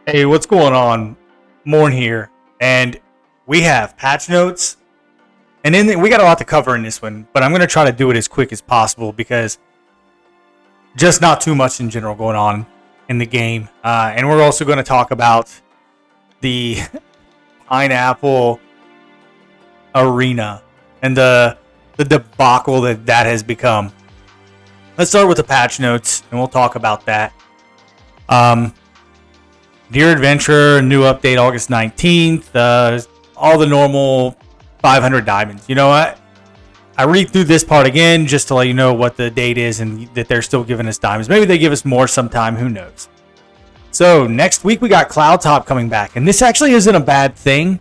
Hey, what's going on? MourN here, and we have patch notes, and we got a lot to cover in this one. But I'm going to try to do it as quick as possible because just not too much in general going on in the game. And we're also going to talk about the Pineapple Arena and the debacle that has become. Let's start with the patch notes, and we'll talk about that. Dear Adventure, new update August 19th. All the normal 500 diamonds. You know what? I read through this part again just to let you know what the date is and that they're still giving us diamonds. Maybe they give us more sometime. Who knows? So next week we got Cloud Top coming back, and this actually isn't a bad thing.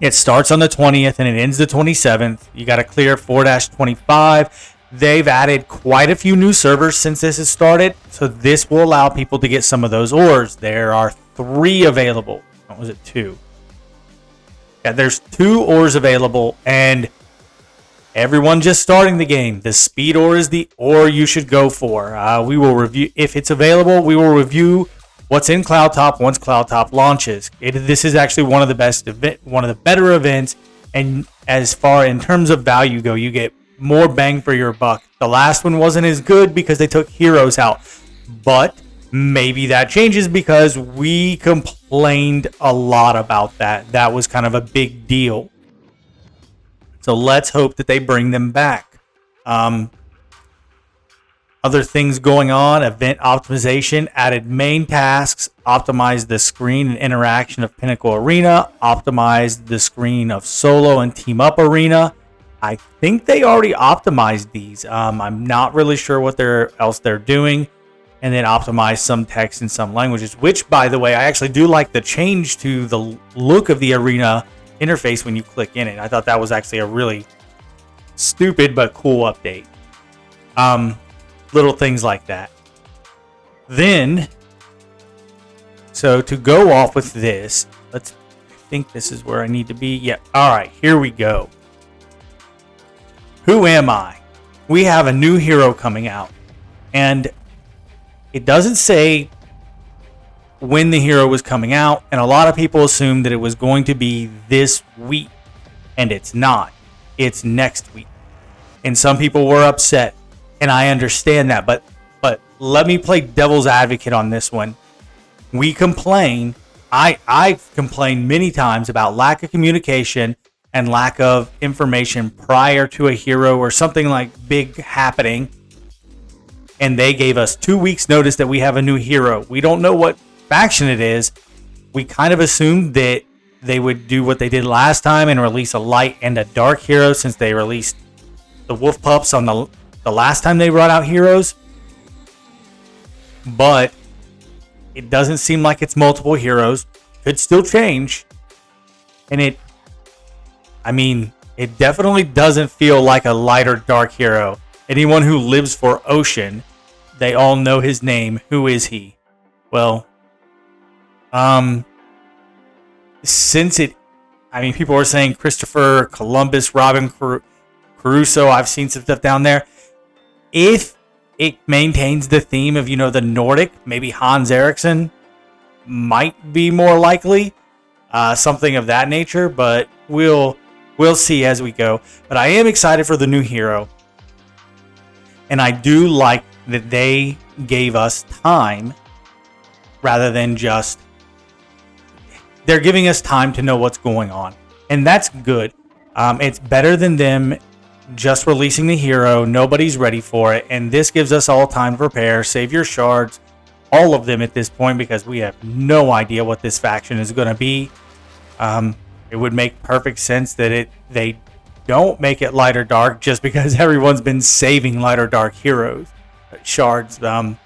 It starts on the 20th and it ends the 27th. You got to clear 4-25. They've added quite a few new servers since this has started, so this will allow people to get some of those ores. There are 3 available. What was it, 2? Yeah, there's 2 ores available, and everyone just starting the game. The speed ore is the ore you should go for. We will review, if it's available, we will review what's in Cloud Top once Cloud Top launches. This is actually one of the better events, and as far in terms of value go, you get more bang for your buck. The last one wasn't as good because they took heroes out, but maybe that changes because we complained a lot about that. That was kind of a big deal. So let's hope that they bring them back. Other things going on: event optimization, added main tasks, optimized the screen and interaction of Pinnacle Arena, optimized the screen of solo and team up arena. I think they already optimized these. I'm not really sure what else they're doing. And then optimize some text in some languages, which, by the way, I actually do like the change to the look of the arena interface when you click in it. I thought that was actually a really stupid but cool update. Little things like that. Then, so to go off with this, I think this is where I need to be. Yeah, all right, here we go. Who am I? We have a new hero coming out, and it doesn't say when the hero was coming out, and a lot of people assumed that it was going to be this week, and it's not. It's next week. And some people were upset, and I understand that, but let me play devil's advocate on this one. We complain, I've complained many times about lack of communication and lack of information prior to a hero or something like big happening. And they gave us 2 weeks notice that we have a new hero. We don't know what faction it is. We kind of assumed that they would do what they did last time and release a light and a dark hero, since they released the wolf pups on the last time they brought out heroes. But it doesn't seem like it's multiple heroes. Could still change. And it definitely doesn't feel like a light or dark hero. Anyone who lives for Ocean, they all know his name. Who is he? Well, people are saying Christopher Columbus, Robin Crusoe. I've seen some stuff down there. If it maintains the theme of, the Nordic, maybe Hans Eriksson might be more likely. Something of that nature, but we'll see as we go. But I am excited for the new hero. And I do like that they gave us time rather than just... They're giving us time to know what's going on. And that's good. It's better than them just releasing the hero. Nobody's ready for it. And this gives us all time to prepare. Save your shards. All of them at this point, because we have no idea what this faction is going to be. It would make perfect sense that they don't make it light or dark, just because everyone's been saving light or dark heroes, shards. Well,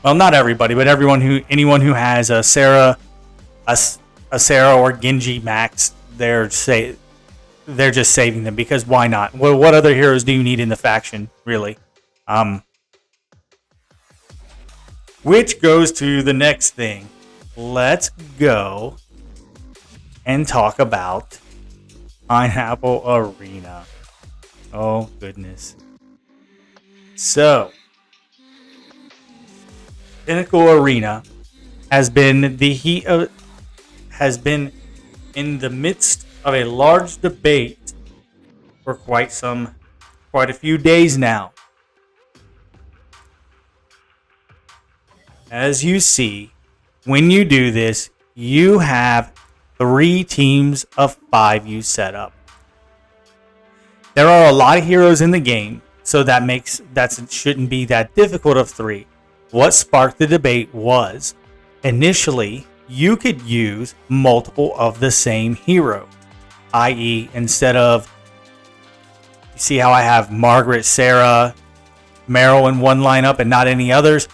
not everybody, but anyone who has a Sarah or Genji max, they're just saving them, because why not? What other heroes do you need in the faction, really? Which goes to the next thing. Let's go and talk about Pineapple Arena. Oh, goodness. So, Pinnacle Arena has been in the midst of a large debate for quite a few days now. As you see, when you do this, you have 3 teams of 5 you set up. There are a lot of heroes in the game, so that shouldn't be that difficult of 3. What sparked the debate was, initially, you could use multiple of the same hero, i.e., instead of, you see how I have Margaret, Sarah, Meryl in one lineup and not any others?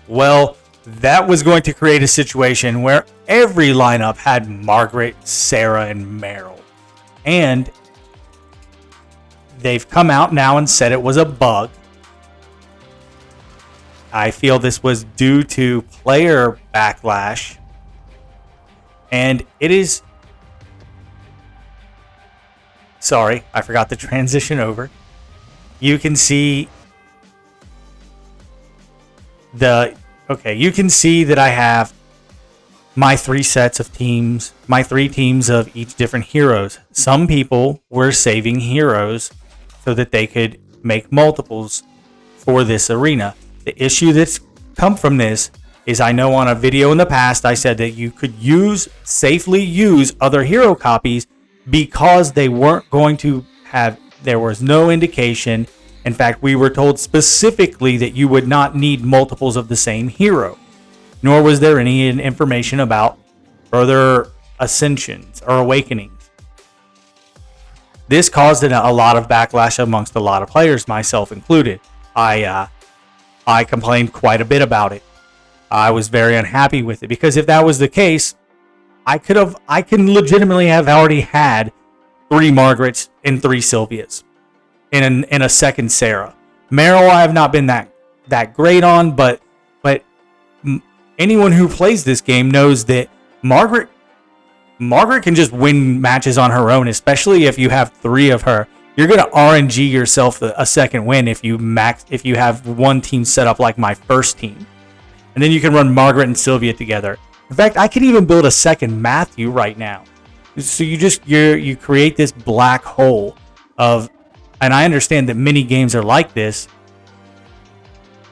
Well, that was going to create a situation where every lineup had Margaret, Sarah, and Meryl. And they've come out now and said it was a bug. I feel this was due to player backlash. And it is... Sorry, I forgot to transition over. You can see you can see that I have my 3 sets of teams, my 3 teams of each different heroes. Some people were saving heroes so that they could make multiples for this arena. The issue that's come from this is, I know on a video in the past I said that you could safely use other hero copies because they weren't going to have, there was no indication. In fact, we were told specifically that you would not need multiples of the same hero, nor was there any information about further ascensions or awakenings. This caused a lot of backlash amongst a lot of players, myself included. I complained quite a bit about it. I was very unhappy with it because if that was the case, I can legitimately have already had 3 Margarets and 3 Sylvias in a second Sarah. Meryl I have not been that great on, but anyone who plays this game knows that Margaret can just win matches on her own, especially if you have 3 of her. You're gonna RNG yourself a second win if you have one team set up like my first team, and then you can run Margaret and Sylvia together. In fact, I could even build a second Matthew right now. So you create this black hole of, and I understand that many games are like this,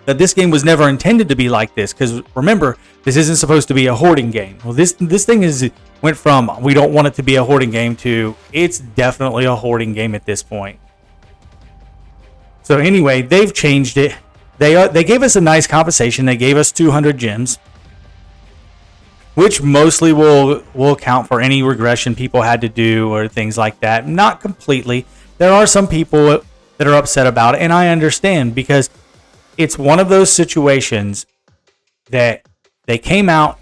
that this game was never intended to be like this, because remember, this isn't supposed to be a hoarding game. Well, this thing went from we don't want it to be a hoarding game to it's definitely a hoarding game at this point. So anyway, they've changed it. They gave us a nice compensation. They gave us 200 gems, which mostly will account for any regression people had to do or things like that. Not completely. There are some people that are upset about it, and I understand, because it's one of those situations that they came out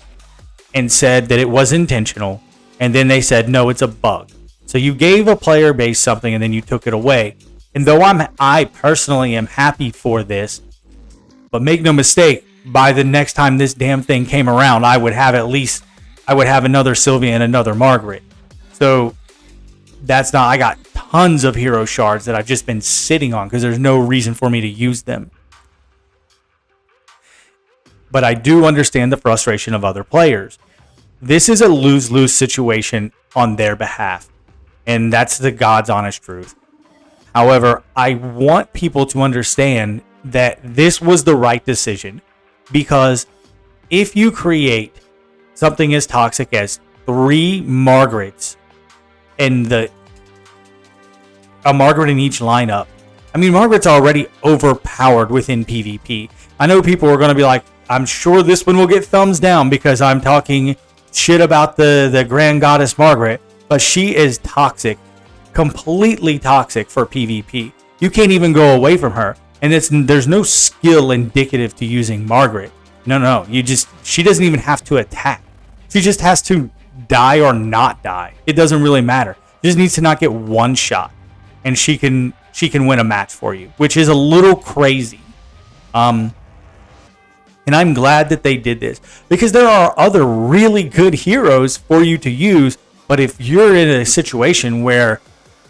and said that it was intentional, and then they said, no, it's a bug. So you gave a player base something, and then you took it away. And though I personally am happy for this, but make no mistake, by the next time this damn thing came around, I would have another Sylvia and another Margaret. So I got tons of hero shards that I've just been sitting on because there's no reason for me to use them. But I do understand the frustration of other players. This is a lose-lose situation on their behalf, and that's the God's honest truth. However, I want people to understand that this was the right decision, because if you create something as toxic as 3 Margarets and a Margaret in each lineup, I mean, Margaret's already overpowered within PvP. I know people are going to be like, I'm sure this one will get thumbs down because I'm talking shit about the Grand Goddess Margaret, but she is toxic, completely toxic for PvP. You can't even go away from her, and there's no skill indicative to using Margaret. No, she doesn't even have to attack. She just has to die or not die. It doesn't really matter. She just needs to not get one shot, and she can win a match for you, which is a little crazy. And I'm glad that they did this, because there are other really good heroes for you to use. But if you're in a situation where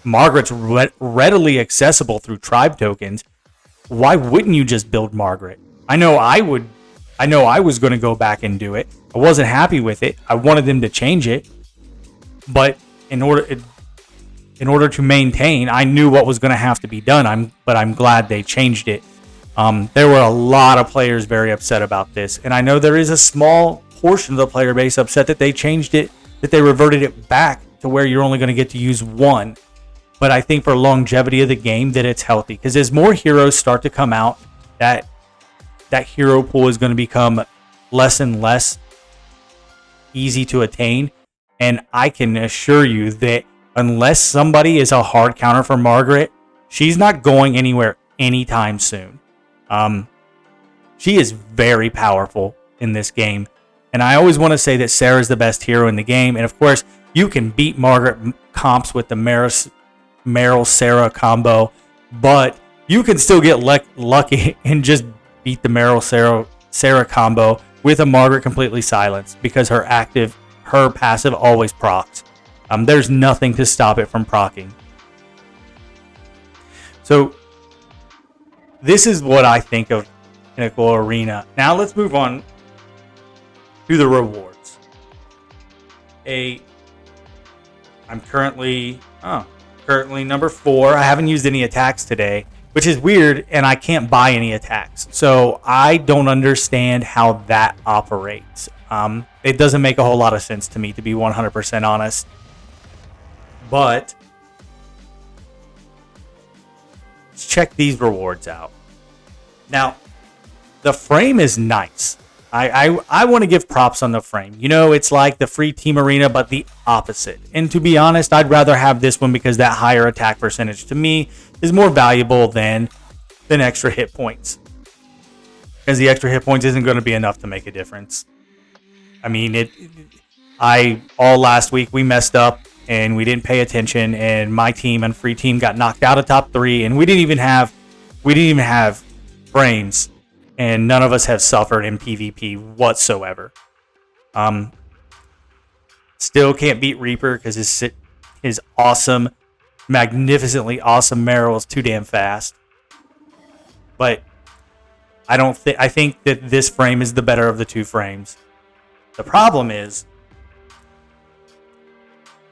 Margaret's readily accessible through tribe tokens, why wouldn't you just build Margaret? I know I would I know I was going to go back and do it. I wasn't happy with it. I wanted them to change it. But in order to maintain, I knew what was going to have to be done. But I'm glad they changed it. There were a lot of players very upset about this. And I know there is a small portion of the player base upset that they changed it, that they reverted it back to where you're only going to get to use one. But I think for longevity of the game that it's healthy. Because as more heroes start to come out, that hero pool is going to become less and less easy to attain. And I can assure you that unless somebody is a hard counter for Margaret, she's not going anywhere anytime soon. She is very powerful in this game. And I always want to say that Sarah's the best hero in the game. And of course, you can beat Margaret comps with the Meryl-Sarah combo, but you can still get lucky and just beat the Meryl-Sarah combo with a Margaret completely silenced because her passive always procs. There's nothing to stop it from procking. So this is what I think of Pinnacle Arena. Now let's move on to the rewards. I'm currently number 4. I haven't used any attacks today, which is weird, and I can't buy any attacks. So I don't understand how that operates. It doesn't make a whole lot of sense to me, to be 100% honest. But let's check these rewards out. Now, the frame is nice. I want to give props on the frame. You know, it's like the free Team Arena, but the opposite. And to be honest, I'd rather have this one because that higher attack percentage to me is more valuable than extra hit points. Because the extra hit points isn't going to be enough to make a difference. I mean, all last week we messed up and we didn't pay attention, and my team and free team got knocked out of top 3, and we didn't even have frames. And none of us have suffered in PvP whatsoever. Still can't beat Reaper because his awesome, magnificently awesome Meryl is too damn fast. But I think that this frame is the better of the two frames. The problem is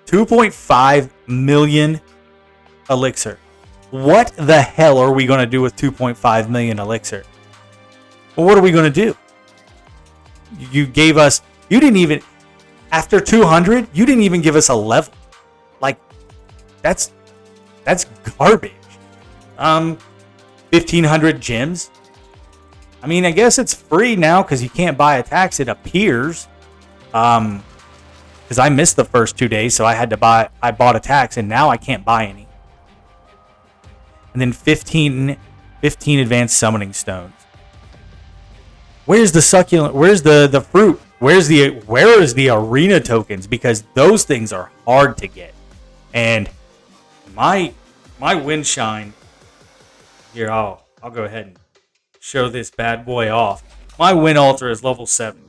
2.5 million elixir. What the hell are we going to do with 2.5 million elixir? Well, what are we going to do? You didn't even, after 200, you didn't even give us a level. Like, that's garbage. 1,500 gems. I mean, I guess it's free now because you can't buy attacks, it appears. Because I missed the first 2 days, so I bought attacks, and now I can't buy any. And then 15 advanced summoning stones. Where's the succulent? Where's the fruit? Where is the arena tokens? Because those things are hard to get. And my wind shine here. I'll go ahead and show this bad boy off. My wind altar is level 7.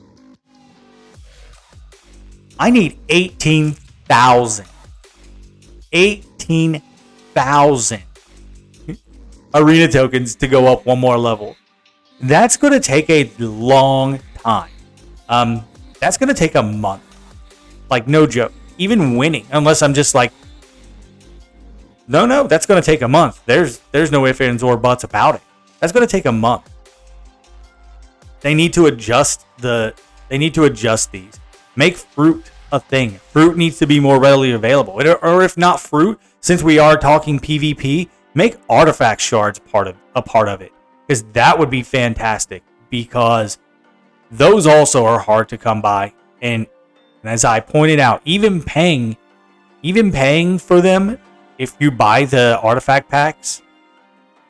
I need 18,000. 18,000 arena tokens to go up one more level. That's going to take a long time. That's going to take a month. Like, no joke. Even winning, unless I'm just like, no, that's going to take a month. There's no ifs, ands, or buts about it. That's going to take a month. They need to adjust these. Make fruit a thing. Fruit needs to be more readily available. Or if not fruit, since we are talking PvP, make artifact shards a part of it. Because that would be fantastic. Because those also are hard to come by. And as I pointed out, even paying for them, if you buy the artifact packs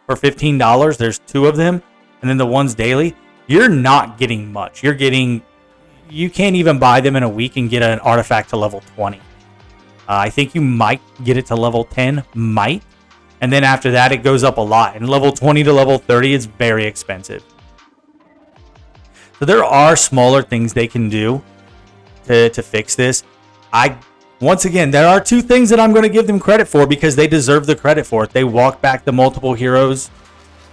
for $15, there's 2 of them, and then the ones daily, you're not getting much. You can't even buy them in a week and get an artifact to level 20. I think you might get it to level 10, might. And then after that, it goes up a lot. And level 20 to level 30 is very expensive. So there are smaller things they can do to fix this. Once again, there are 2 things that I'm going to give them credit for because they deserve the credit for it. They walk back the multiple heroes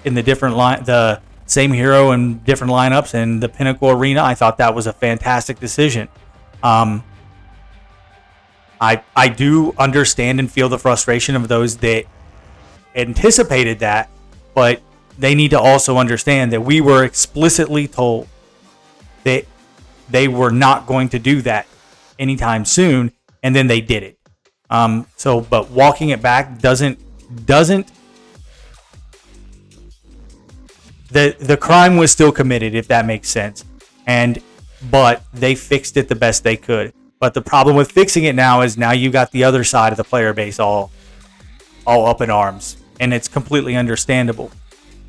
in the different line, the same hero in different lineups in the Pinnacle Arena. I thought that was a fantastic decision. I do understand and feel the frustration of those that anticipated that, but they need to also understand that we were explicitly told that they were not going to do that anytime soon, and then they did it. But walking it back doesn't the crime was still committed, if that makes sense. But they fixed it the best they could. But the problem with fixing it now is now you got the other side of the player base all up in arms, and it's completely understandable.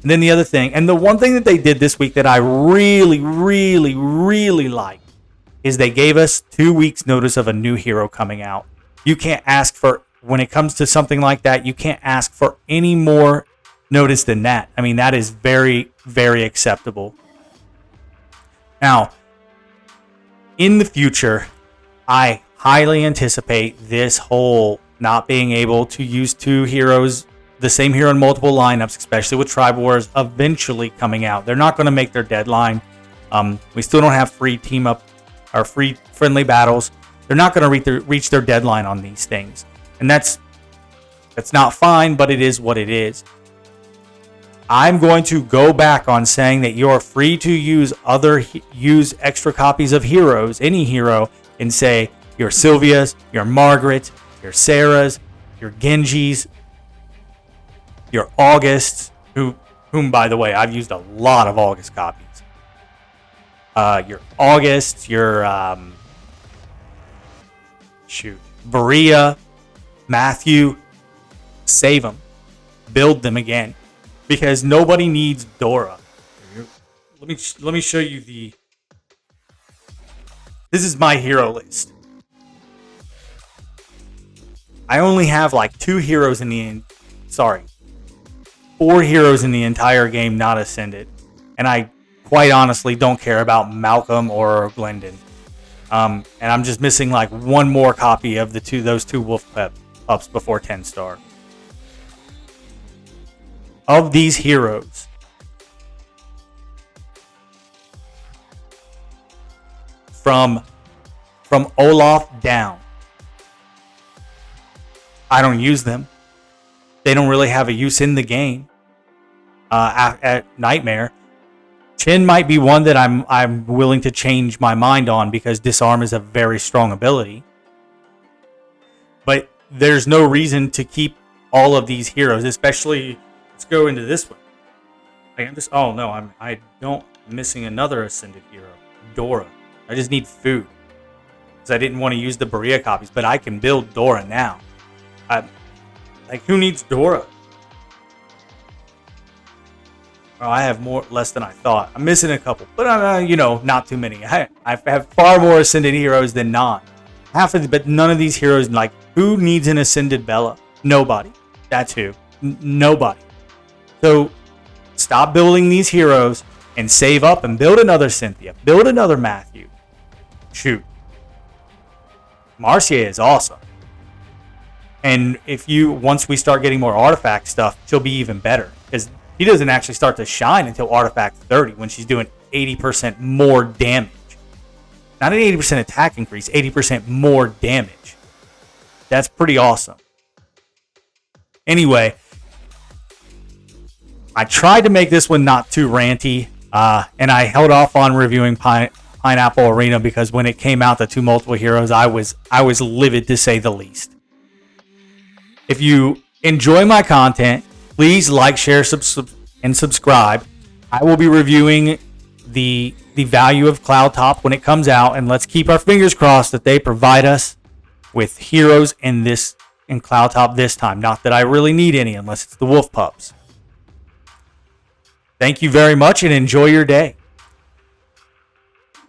And then the other thing, and the one thing that they did this week that I really, really, really like, is they gave us 2 weeks notice of a new hero coming out. You can't ask for, when it comes to something like that, you can't ask for any more notice than that. I mean, that is very, very acceptable. Now, in the future, I highly anticipate this whole not being able to use two heroes, the same hero in multiple lineups, especially with Tribe Wars, eventually coming out. They're not going to make their deadline. We still don't have free team up or free friendly battles. They're not going to reach their deadline on these things, and that's not fine, but it is what it is. I'm going to go back on saying that you're free to use extra copies of heroes, any hero, and say your Sylvias, your Margaret, your Sarahs, your Genjis, your Augusts, whom by the way I've used a lot of August copies. Your Augusts, your Berea, Matthew, save them, build them again, because nobody needs Dora. Let me show you this is my hero list. I only have like 4 heroes in the entire game not ascended, and I quite honestly don't care about Malcolm or Glendon. And I'm just missing like one more copy of those two wolf pups before 10 star. Of these heroes, from Olaf down, I don't use them. They don't really have a use in the game. At Nightmare, Chin might be one that I'm willing to change my mind on, because Disarm is a very strong ability. But there's no reason to keep all of these heroes, especially. Let's go into this one. I'm missing another ascended hero, Dora. I just need food, because I didn't want to use the Berea copies, but I can build Dora now. Who needs Dora? Oh, I have less than I thought. I'm missing a couple, but not too many. I have far more ascended heroes than not. But none of these heroes, who needs an ascended Bella? Nobody. That's who. Nobody. So stop building these heroes and save up and build another Cynthia. Build another Matthew. Shoot. Marcia is awesome. And once we start getting more artifact stuff, she'll be even better, because he doesn't actually start to shine until artifact 30, when she's doing 80% more damage. Not an 80% attack increase, 80% more damage. That's pretty awesome. Anyway, I tried to make this one not too ranty, and I held off on reviewing Pineapple Arena, because when it came out, the two multiple heroes, I was livid, to say the least. If you enjoy my content, please like, share, and subscribe. I will be reviewing the value of Cloud Top when it comes out, and let's keep our fingers crossed that they provide us with heroes in Cloud Top this time. Not that I really need any, unless it's the Wolf Pups. Thank you very much, and enjoy your day.